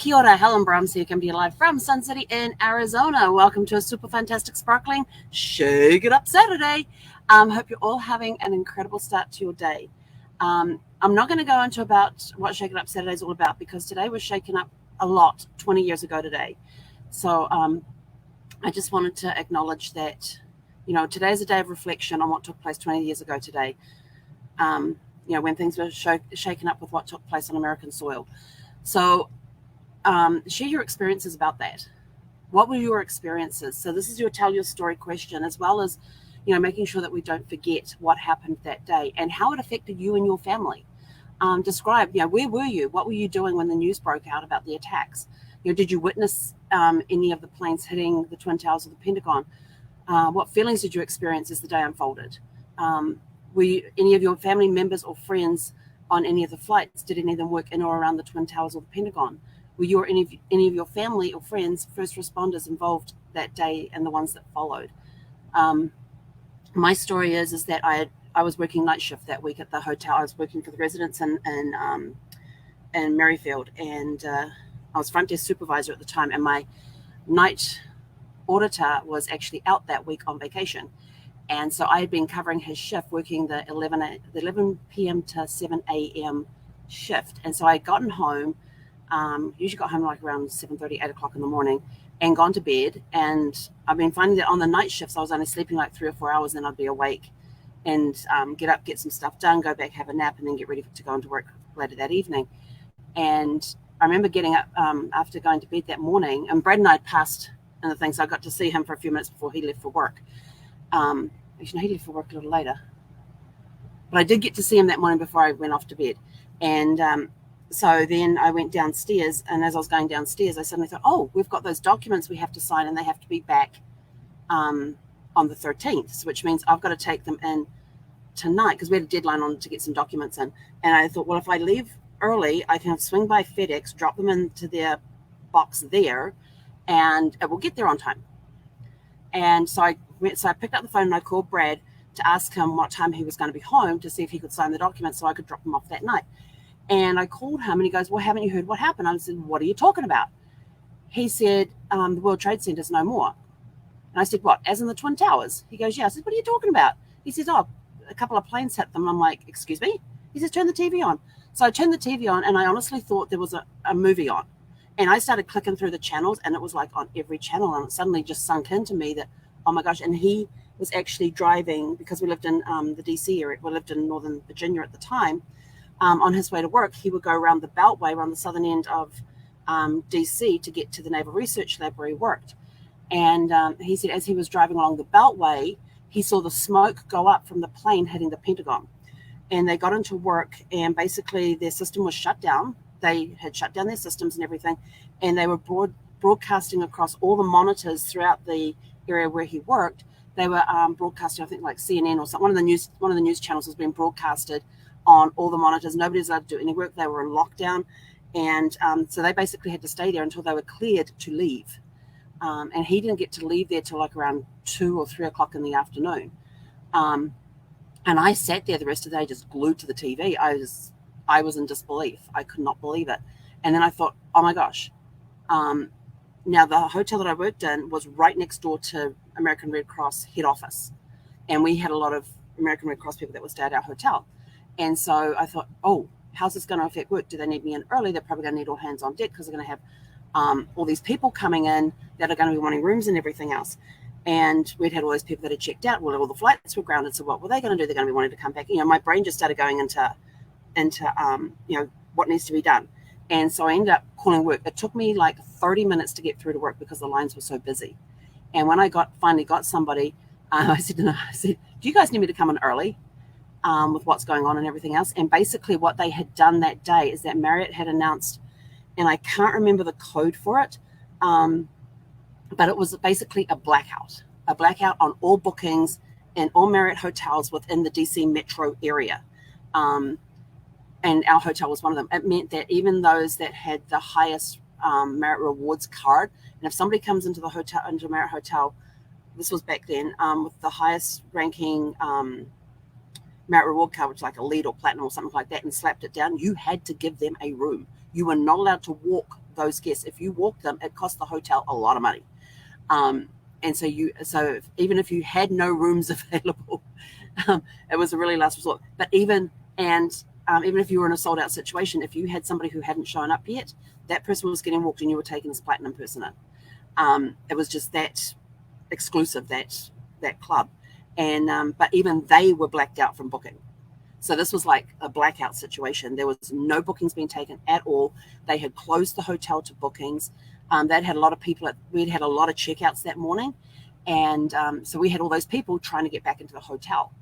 Kia ora, Helen Brahms here, coming to you live from Sun City in Arizona. Welcome to a super fantastic, sparkling, shake it up Saturday. Hope you're all having an incredible start to your day. I'm not going to go into about what Shake It Up Saturday is all about, because today was shaken up a lot 20 years ago today. So I just wanted to acknowledge that, today is a day of reflection on what took place 20 years ago today. When things were shaken up with what took place on American soil. So share your experiences about that. What were your experiences? So this is your tell your story question, as well as, making sure that we don't forget what happened that day and how it affected you and your family. Describe, where were you? What were you doing when the news broke out about the attacks? Did you witness any of the planes hitting the Twin Towers of the Pentagon? What feelings did you experience as the day unfolded? Were any of your family members or friends on any of the flights? Did any of them work in or around the Twin Towers or the Pentagon? Were any of your family or friends, first responders, involved that day and the ones that followed? My story is that I was working night shift that week at the hotel. I was working for the residents in Merrifield, and I was front desk supervisor at the time, and my night auditor was actually out that week on vacation. And so I had been covering his shift, working the 11 p.m. to 7 a.m. shift. And so I had gotten home, usually got home like around 7:30, 8 o'clock in the morning, and gone to bed. And I've been finding that on the night shifts, I was only sleeping like 3 or 4 hours, then I'd be awake and get up, get some stuff done, go back, have a nap, and then get ready to go into work later that evening. And I remember getting up after going to bed that morning, and Brad and I had passed in the thing, so I got to see him for a few minutes before he left for work. Actually, he left for work a little later, but I did get to see him that morning before I went off to bed. And so then I went downstairs, and as I was going downstairs, I suddenly thought, oh, we've got those documents we have to sign, and they have to be back on the 13th, which means I've got to take them in tonight, because we had a deadline on to get some documents in. And I thought, well, if I leave early, I can swing by FedEx, drop them into their box there, and it will get there on time. And so I picked up the phone and I called Brad to ask him what time he was going to be home, to see if he could sign the documents so I could drop them off that night. And I called him, and he goes, well, haven't you heard what happened? I said, what are you talking about? He said, the World Trade Center's no more. And I said, what, as in the Twin Towers? He goes, yeah. I said, what are you talking about? He says, oh, a couple of planes hit them. And I'm like, excuse me? He says, turn the TV on. So I turned the TV on, and I honestly thought there was a movie on. And I started clicking through the channels, and it was like on every channel. And it suddenly just sunk into me that, oh my gosh. And he was actually driving, because we lived in the DC area. We lived in Northern Virginia at the time. On his way to work, he would go around the Beltway, around the southern end of DC, to get to the Naval Research Lab where he worked. And he said as he was driving along the Beltway, he saw the smoke go up from the plane hitting the Pentagon. And they got into work, and basically their system was shut down. They had shut down their systems and everything, and they were broadcasting across all the monitors throughout the area where he worked. They were broadcasting, I think, like CNN or something. One of the news channels was being broadcasted on all the monitors. Nobody was allowed to do any work. They were in lockdown, and so they basically had to stay there until they were cleared to leave. And he didn't get to leave there till like around 2 or 3 o'clock in the afternoon. And I sat there the rest of the day just glued to the TV. I was in disbelief. I could not believe it. And then I thought, oh my gosh. Now the hotel that I worked in was right next door to American Red Cross head office. And we had a lot of American Red Cross people that would stay at our hotel. And so I thought, oh, how's this going to affect work? Do they need me in early? They're probably going to need all hands on deck, because they're going to have all these people coming in that are going to be wanting rooms and everything else. And we'd had all those people that had checked out. Well, all the flights were grounded. So what were they going to do? They're going to be wanting to come back. My brain just started going into what needs to be done. And so I ended up calling work. It took me like 30 minutes to get through to work because the lines were so busy. And when I finally got somebody, I said, do you guys need me to come in early with what's going on and everything else? And basically what they had done that day is that Marriott had announced, and I can't remember the code for it, but it was basically a blackout on all bookings in all Marriott hotels within the DC metro area. And our hotel was one of them. It meant that even those that had the highest Marriott Rewards card, and if somebody comes into a Marriott hotel, this was back then, with the highest ranking Marriott Reward card, which is like a lead or platinum or something like that, and slapped it down, you had to give them a room. You were not allowed to walk those guests. If you walked them, it cost the hotel a lot of money. And so even if you had no rooms available, it was a really last resort. But even if you were in a sold out situation, if you had somebody who hadn't shown up yet, that person was getting walked and you were taking this platinum person in. It was just that exclusive, that club. And but even they were blacked out from booking. So this was like a blackout situation. There was no bookings being taken at all. They had closed the hotel to bookings. They'd had a lot of people. We'd had a lot of checkouts that morning. And so we had all those people trying to get back into the hotel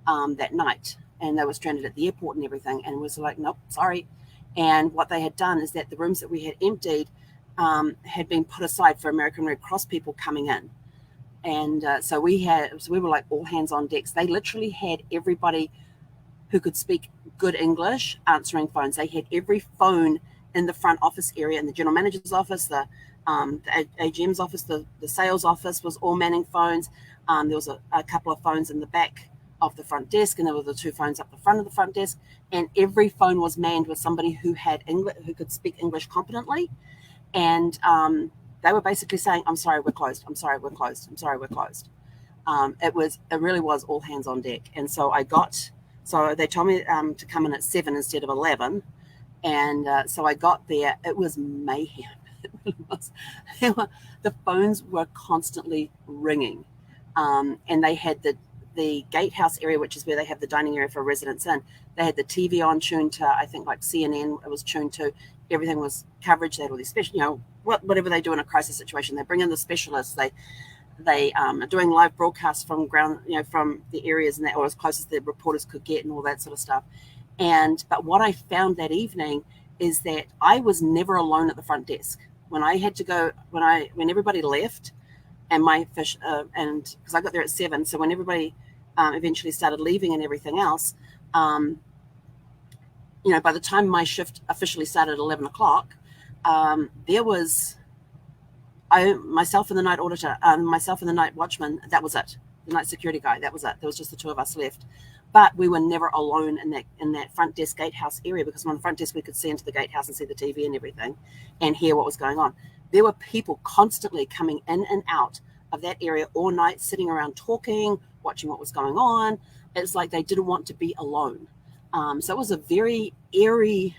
that night. And they were stranded at the airport and everything. And we was like, nope, sorry. And what they had done is that the rooms that we had emptied had been put aside for American Red Cross people coming in. And so we were like all hands on decks. They literally had everybody who could speak good English answering phones. They had every phone in the front office area, in the general manager's office, the AGM's office, the sales office was all manning phones. There was a couple of phones in the back of the front desk, and there were the 2 phones up the front of the front desk. And every phone was manned with somebody who could speak English competently. And they were basically saying, "I'm sorry, we're closed. I'm sorry, we're closed. I'm sorry, we're closed." It really was all hands on deck. And so so they told me to come in at 7 instead of 11. And so I got there. It was mayhem. It really was. The phones were constantly ringing. And they had the gatehouse area, which is where they have the dining area for residents in. They had the TV on tuned to, I think, like CNN. It was tuned to. Everything was coverage. They had all these special, whatever they do in a crisis situation. They bring in the specialists. They are doing live broadcasts from ground, from the areas and that, or as close as the reporters could get, and all that sort of stuff. But what I found that evening is that I was never alone at the front desk. When I had to go, when everybody left, and and because I got there at 7, so when everybody eventually started leaving and everything else, by the time my shift officially started at 11 o'clock, there was myself and the night auditor, myself and the night watchman. That was it. The night security guy. That was it. There was just the 2 of us left. But we were never alone in that front desk gatehouse area, because on the front desk we could see into the gatehouse and see the TV and everything and hear what was going on. There were people constantly coming in and out of that area all night, sitting around talking, watching what was going on. It's like they didn't want to be alone. So it was a very eerie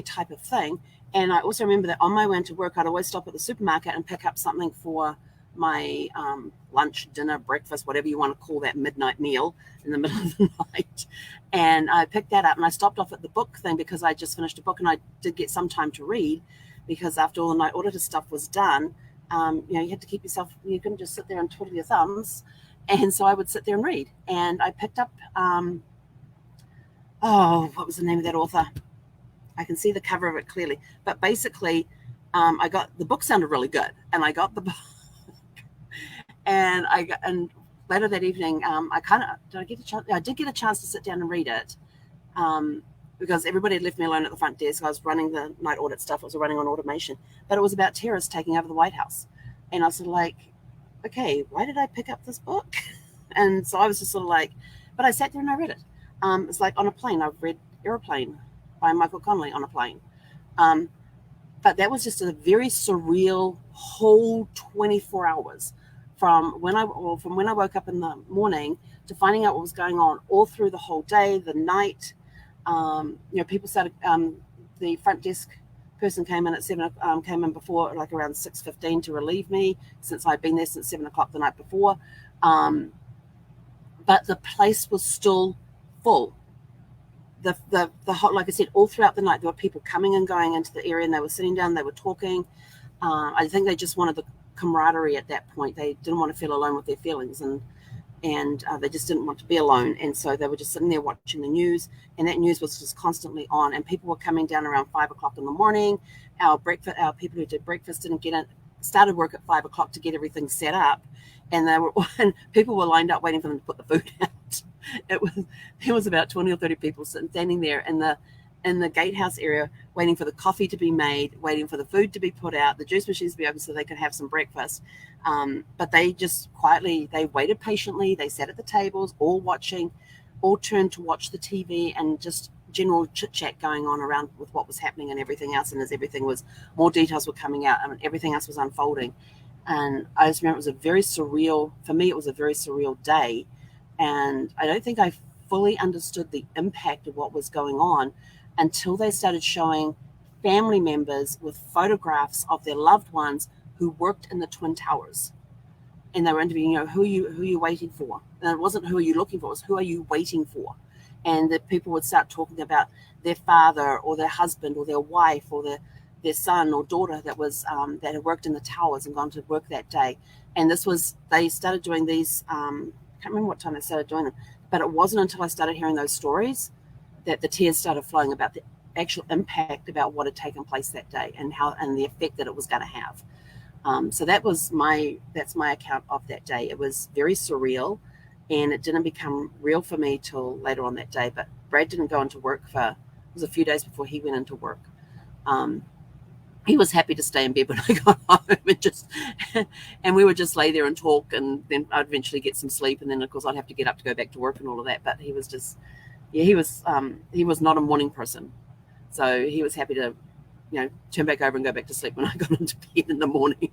type of thing. And I also remember that on my way into work, I'd always stop at the supermarket and pick up something for my lunch, dinner, breakfast, whatever you want to call that midnight meal in the middle of the night. And I picked that up, and I stopped off at the book thing because I just finished a book, and I did get some time to read, because after all the night auditor stuff was done, you had to keep yourself, you couldn't just sit there and twiddle your thumbs. And so I would sit there and read. And I picked up, what was the name of that author? I can see the cover of it clearly. But basically, the book sounded really good. And I got the book. And later that evening, I did get a chance to sit down and read it, because everybody had left me alone at the front desk. I was running the night audit stuff. I was running on automation, but it was about terrorists taking over the White House. And I was sort of like, okay, why did I pick up this book? And so I was just sort of like, but I sat there and I read it. It's like on a plane. I've read Airplane by Michael Connelly on a plane. But that was just a very surreal whole 24 hours from when I woke up in the morning to finding out what was going on all through the whole day, the night. People started, the front desk person came in at 7, came in before, like around 6:15 to relieve me, since I'd been there since 7 o'clock the night before. But the place was still full. The whole, like I said, all throughout the night, there were people coming and going into the area, and they were sitting down, they were talking. I think they just wanted the camaraderie at that point. They didn't want to feel alone with their feelings, and they just didn't want to be alone. And so they were just sitting there watching the news, and that news was just constantly on. And people were coming down around 5 o'clock in the morning. Our people who did breakfast started work at 5 o'clock to get everything set up, and people were lined up waiting for them to put the food out. There was about 20 or 30 people standing there in the gatehouse area, waiting for the coffee to be made, waiting for the food to be put out, the juice machines to be open so they could have some breakfast. But they just quietly, they waited patiently. They sat at the tables, all watching, all turned to watch the TV, and just general chit chat going on around with what was happening and everything else. And as everything was, more details were coming out, I mean, everything else was unfolding. And I just remember it was a very surreal, for me, it was a very surreal day. And I don't think I fully understood the impact of what was going on until they started showing family members with photographs of their loved ones who worked in the Twin Towers. And they were interviewing, who are you waiting for? And it wasn't who are you looking for, it was who are you waiting for? And the people would start talking about their father or their husband or their wife or their son or daughter that had worked in the towers and gone to work that day. And they started doing these, I can't remember what time they started doing them, but it wasn't until I started hearing those stories that the tears started flowing about the actual impact about what had taken place that day and the effect that it was going to have. So that's my account of that day. It was very surreal, and it didn't become real for me till later on that day. But Brad didn't go into work it was a few days before he went into work. He was happy to stay in bed when I got home and we would just lay there and talk, and then I'd eventually get some sleep, and then of course I'd have to get up to go back to work and all of that. But he was just, he was not a morning person, so he was happy to, turn back over and go back to sleep when I got into bed in the morning.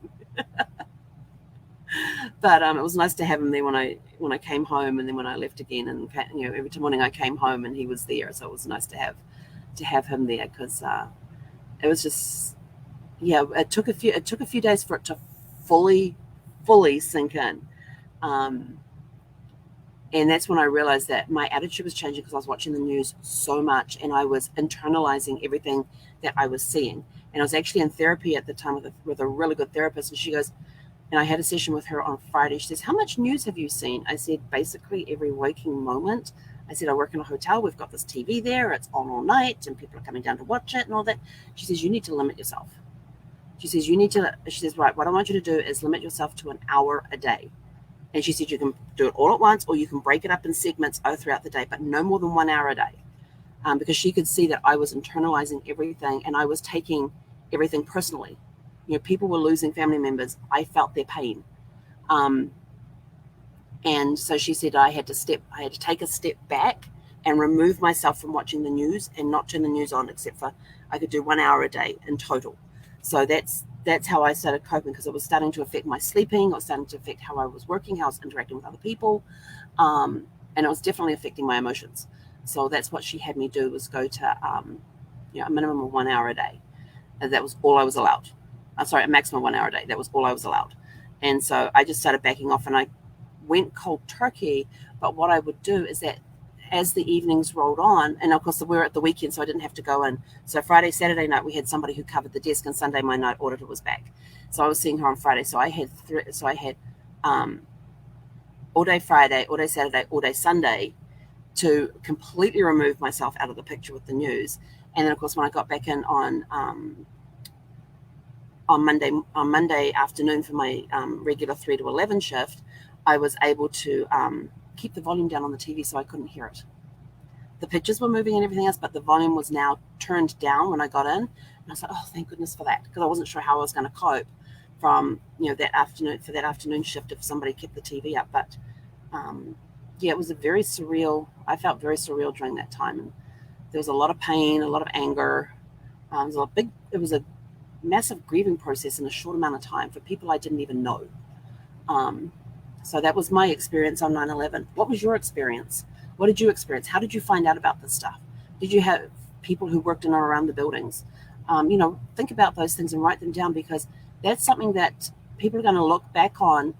But it was nice to have him there when I came home, and then when I left again, and every morning I came home and he was there, so it was nice to have him there, because it was just, it took a few days for it to fully sink in, and that's when I realized that my attitude was changing, because I was watching the news so much and I was internalizing everything that I was seeing. And I was actually in therapy at the time with a really good therapist, and she goes, and I had a session with her on Friday. She says, "How much news have you seen?" I said, "Basically every waking moment." I said, "I work in a hotel. We've got this TV there. It's on all night and people are coming down to watch it and all that." She says, "You need to limit yourself." She says, "Right, what I want you to do is limit yourself to an hour a day." And she said, "You can do it all at once, or you can break it up in segments throughout the day, but no more than 1 hour a day." Because she could see that I was internalizing everything and I was taking everything personally. People were losing family members. I felt their pain. And so she said I had to take a step back and remove myself from watching the news and not turn the news on, except for I could do 1 hour a day in total. So that's how I started coping, because it was starting to affect my sleeping. It was starting to affect how I was working, how I was interacting with other people. And it was definitely affecting my emotions. So that's what she had me do, was go to a minimum of 1 hour a day. And that was all I was allowed. A maximum 1 hour a day. That was all I was allowed. And so I just started backing off, and I went cold turkey. But what I would do is that as the evenings rolled on, and of course we were at the weekend, so I didn't have to go in. So Friday, Saturday night, we had somebody who covered the desk, and Sunday my night auditor was back. So I was seeing her on Friday. So I had all day Friday, all day Saturday, all day Sunday to completely remove myself out of the picture with the news. And then of course when I got back in on Monday afternoon for my regular 3 to 11 shift, I was able to keep the volume down on the TV so I couldn't hear it. The pictures were moving and everything else, but the volume was now turned down when I got in. And I was like, oh, thank goodness for that, because I wasn't sure how I was going to cope from that afternoon shift if somebody kept the TV up. But it was I felt very surreal during that time, and there was a lot of pain, a lot of anger. It was a massive grieving process in a short amount of time for people I didn't even know. So that was my experience on 9/11. What was your experience? What did you experience? How did you find out about this stuff? Did you have people who worked in or around the buildings? Think about those things and write them down, because that's something that people are going to look back on,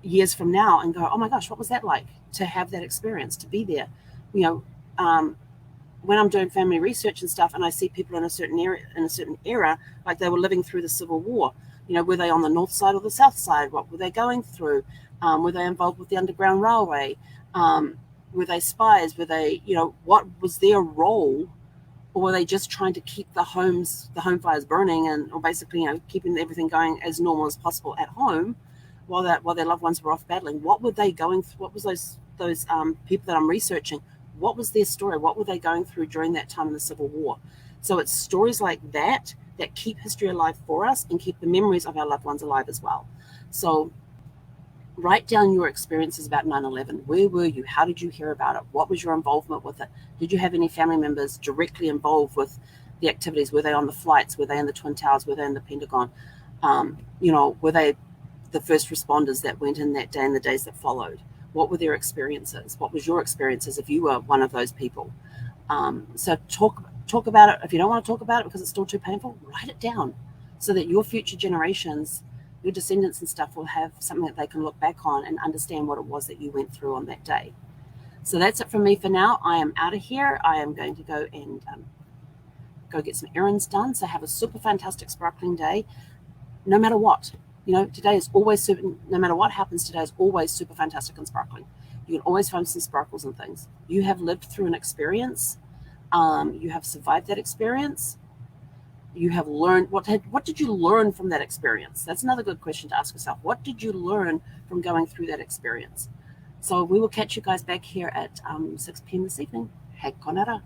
years from now and go, oh my gosh, what was that like to have that experience, to be there? When I'm doing family research and stuff, and I see people in a certain era, like they were living through the Civil War, were they on the north side or the south side? What were they going through? Were they involved with the Underground Railway? Were they spies? Were they, what was their role? Or were they just trying to keep the home fires burning or basically, keeping everything going as normal as possible at home while their loved ones were off battling? What were they going through? What was those people that I'm researching? What was their story? What were they going through during that time in the Civil War? So it's stories like that keep history alive for us and keep the memories of our loved ones alive as well. So write down your experiences about 9/11. Where were you? How did you hear about it? What was your involvement with it? Did you have any family members directly involved with the activities? Were they on the flights? Were they in the Twin Towers? Were they in the Pentagon? Were they the first responders that went in that day and the days that followed? What were their experiences? What was your experiences if you were one of those people? So talk about it. If you don't want to talk about it because it's still too painful, write it down so that your future generations, your descendants and stuff, will have something that they can look back on and understand what it was that you went through on that day. So that's it from me for now. I am out of here. I am going to go and go get some errands done. So have a super fantastic sparkling day, no matter what. Today is always super, no matter what happens, today is always super fantastic and sparkling. You can always find some sparkles and things. You have lived through an experience. You have survived that experience. You have learned, what did you learn from that experience? That's another good question to ask yourself. What did you learn from going through that experience? So we will catch you guys back here at 6 p.m. this evening. Hei konara.